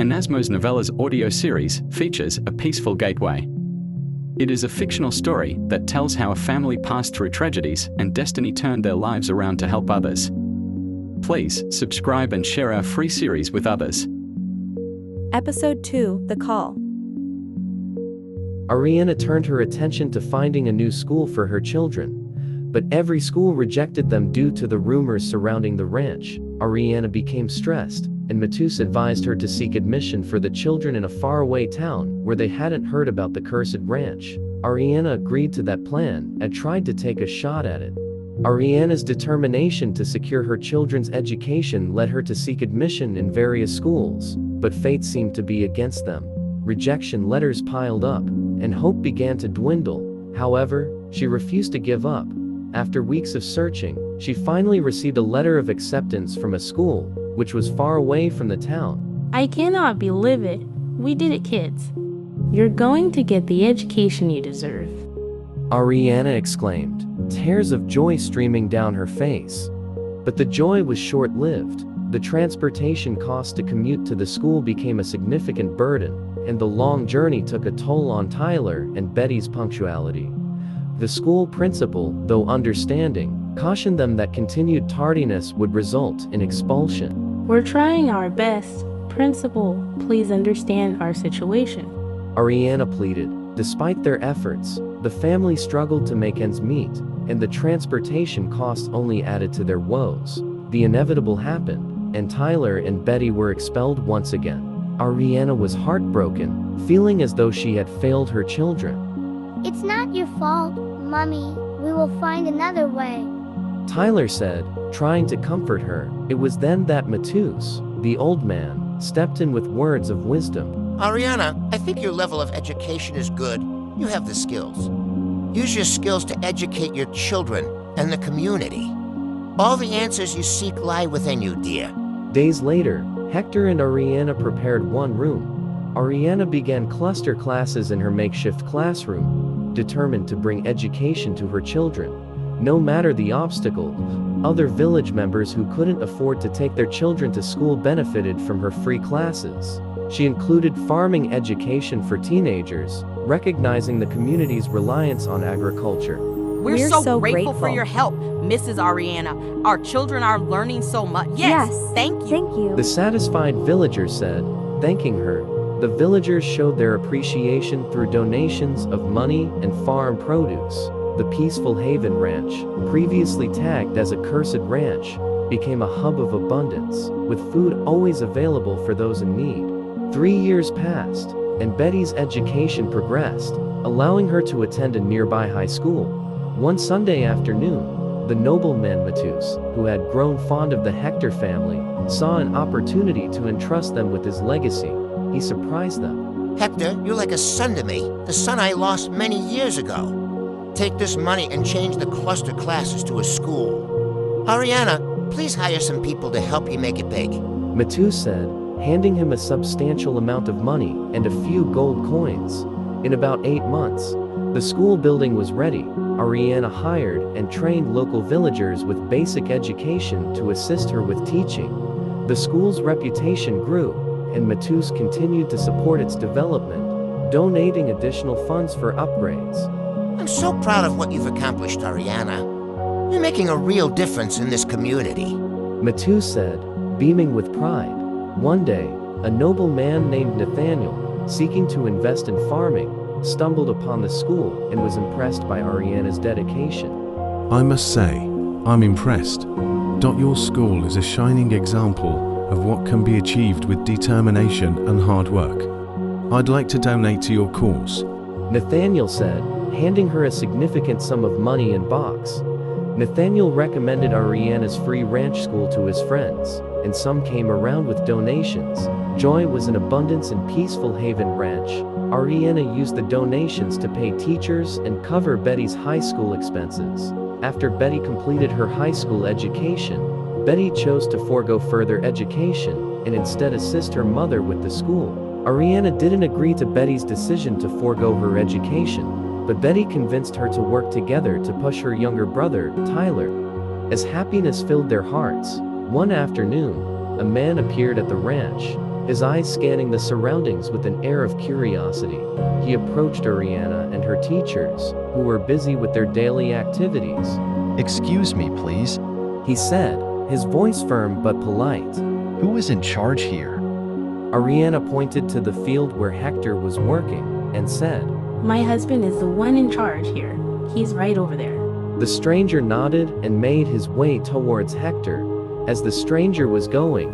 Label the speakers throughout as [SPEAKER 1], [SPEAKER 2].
[SPEAKER 1] Anasmo's novellas audio series features A Peaceful Gateway. It is a fictional story that tells how a family passed through tragedies and destiny turned their lives around to help others. Please subscribe and share our free series with others.
[SPEAKER 2] Episode 2, The Call.
[SPEAKER 3] Ariana turned her attention to finding a new school for her children, but every school rejected them due to the rumors surrounding the ranch. Ariana became stressed, and Matus advised her to seek admission for the children in a faraway town where they hadn't heard about the cursed ranch. Ariana agreed to that plan and tried to take a shot at it. Ariana's determination to secure her children's education led her to seek admission in various schools, but fate seemed to be against them. Rejection letters piled up, and hope began to dwindle. However, she refused to give up. After weeks of searching, she finally received a letter of acceptance from a school, which was far away from the town.
[SPEAKER 4] I cannot believe it. We did it, kids. You're going to get the education you deserve.
[SPEAKER 3] Ariana exclaimed, tears of joy streaming down her face. But the joy was short-lived. The transportation cost to commute to the school became a significant burden, and the long journey took a toll on Tyler and Betty's punctuality. The school principal, though understanding, cautioned them that continued tardiness would result in expulsion.
[SPEAKER 4] We're trying our best. Principal, please understand our situation.
[SPEAKER 3] Ariana pleaded. Despite their efforts, the family struggled to make ends meet, and the transportation costs only added to their woes. The inevitable happened, and Tyler and Betty were expelled once again. Ariana was heartbroken, feeling as though she had failed her children.
[SPEAKER 5] It's not your fault, Mommy. We will find another way.
[SPEAKER 3] Tyler said, trying to comfort her. It was then that Matus, the old man, stepped in with words of wisdom.
[SPEAKER 6] Ariana, I think your level of education is good. You have the skills. Use your skills to educate your children and the community. All the answers you seek lie within you, dear.
[SPEAKER 3] Days later, Hector and Ariana prepared one room. Ariana began cluster classes in her makeshift classroom, determined to bring education to her children. No matter the obstacle, other village members who couldn't afford to take their children to school benefited from her free classes. She included farming education for teenagers, recognizing the community's reliance on agriculture.
[SPEAKER 7] We're so grateful for your help, Mrs. Ariana. Our children are learning so much. Yes, thank you.
[SPEAKER 2] Thank you.
[SPEAKER 3] The satisfied villagers said, thanking her. The villagers showed their appreciation through donations of money and farm produce. The Peaceful Haven Ranch, previously tagged as a cursed ranch, became a hub of abundance, with food always available for those in need. 3 years passed, and Betty's education progressed, allowing her to attend a nearby high school. One Sunday afternoon, the nobleman Matus, who had grown fond of the Hector family, saw an opportunity to entrust them with his legacy. He surprised them.
[SPEAKER 6] Hector, you're like a son to me, the son I lost many years ago. Take this money and change the cluster classes to a school. Ariana, please hire some people to help you make it big.
[SPEAKER 3] Matus said, handing him a substantial amount of money and a few gold coins. In about 8 months, the school building was ready. Ariana hired and trained local villagers with basic education to assist her with teaching. The school's reputation grew, and Matus continued to support its development, donating additional funds for upgrades.
[SPEAKER 6] I'm so proud of what you've accomplished, Ariana. You're making a real difference in this community.
[SPEAKER 3] Matus said, beaming with pride. One day, a noble man named Nathaniel, seeking to invest in farming, stumbled upon the school and was impressed by Ariana's dedication.
[SPEAKER 8] I must say, I'm impressed. Your school is a shining example of what can be achieved with determination and hard work. I'd like to donate to your cause.
[SPEAKER 3] Nathaniel said, handing her a significant sum of money in box. Nathaniel recommended Ariana's free ranch school to his friends, and some came around with donations. Joy was in abundance in Peaceful Haven Ranch. Ariana used the donations to pay teachers and cover Betty's high school expenses. After Betty completed her high school education, Betty chose to forego further education and instead assist her mother with the school. Ariana didn't agree to Betty's decision to forego her education, but Betty convinced her to work together to push her younger brother, Tyler. As happiness filled their hearts, one afternoon, a man appeared at the ranch. his eyes scanning the surroundings with an air of curiosity. He approached Ariana and her teachers, who were busy with their daily activities.
[SPEAKER 9] Excuse me, please.
[SPEAKER 3] He said, his voice firm but polite.
[SPEAKER 9] Who is in charge here?
[SPEAKER 3] Ariana pointed to the field where Hector was working and said,
[SPEAKER 4] My husband is the one in charge here. He's right over there.
[SPEAKER 3] The stranger nodded and made his way towards Hector. As the stranger was going,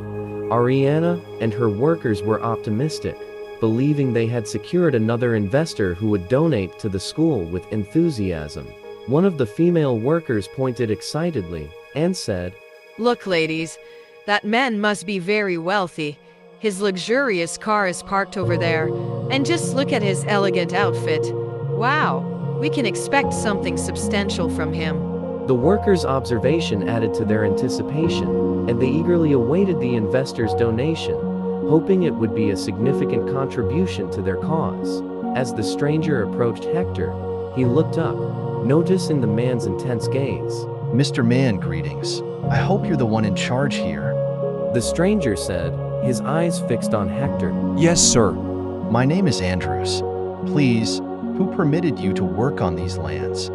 [SPEAKER 3] Ariana and her workers were optimistic, believing they had secured another investor who would donate to the school with enthusiasm. One of the female workers pointed excitedly and said,
[SPEAKER 10] Look, ladies, that man must be very wealthy. His luxurious car is parked over there, and just look at his elegant outfit. Wow, we can expect something substantial from him.
[SPEAKER 3] The workers' observation added to their anticipation, and they eagerly awaited the investor's donation, hoping it would be a significant contribution to their cause. As the stranger approached Hector, he looked up, noticing the man's intense gaze.
[SPEAKER 9] Mr. Man, greetings. I hope you're the one in charge here.
[SPEAKER 3] The stranger said, his eyes fixed on Hector.
[SPEAKER 11] Yes, sir.
[SPEAKER 9] My name is Andrews. Please, who permitted you to work on these lands?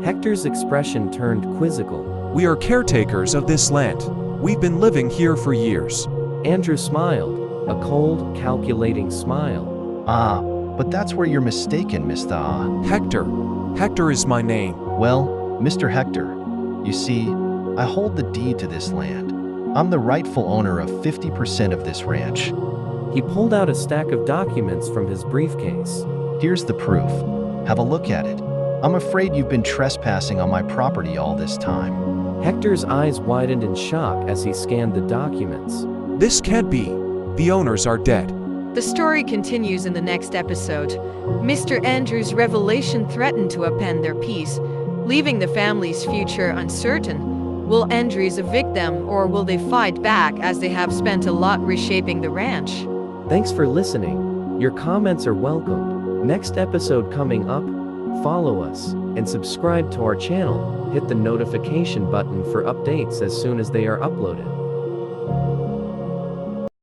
[SPEAKER 3] Hector's expression turned quizzical.
[SPEAKER 11] We are caretakers of this land. We've been living here for years.
[SPEAKER 3] Andrew smiled, a cold, calculating smile.
[SPEAKER 9] Ah, but that's where you're mistaken, Mr. Ah.
[SPEAKER 11] Hector. Hector is my name.
[SPEAKER 9] Well, Mr. Hector, you see, I hold the deed to this land. I'm the rightful owner of 50% of this ranch.
[SPEAKER 3] He pulled out a stack of documents from his briefcase.
[SPEAKER 9] Here's the proof. Have a look at it. I'm afraid you've been trespassing on my property all this time.
[SPEAKER 3] Hector's eyes widened in shock as he scanned the documents.
[SPEAKER 11] This can't be. The owners are dead.
[SPEAKER 10] The story continues in the next episode. Mr. Andrews' revelation threatened to upend their peace, leaving the family's future uncertain. Will Andrews evict them, or will they fight back as they have spent a lot reshaping the ranch?
[SPEAKER 3] Thanks for listening. Your comments are welcomed. Next episode coming up. Follow us and subscribe to our channel. Hit the notification button for updates as soon as they are uploaded.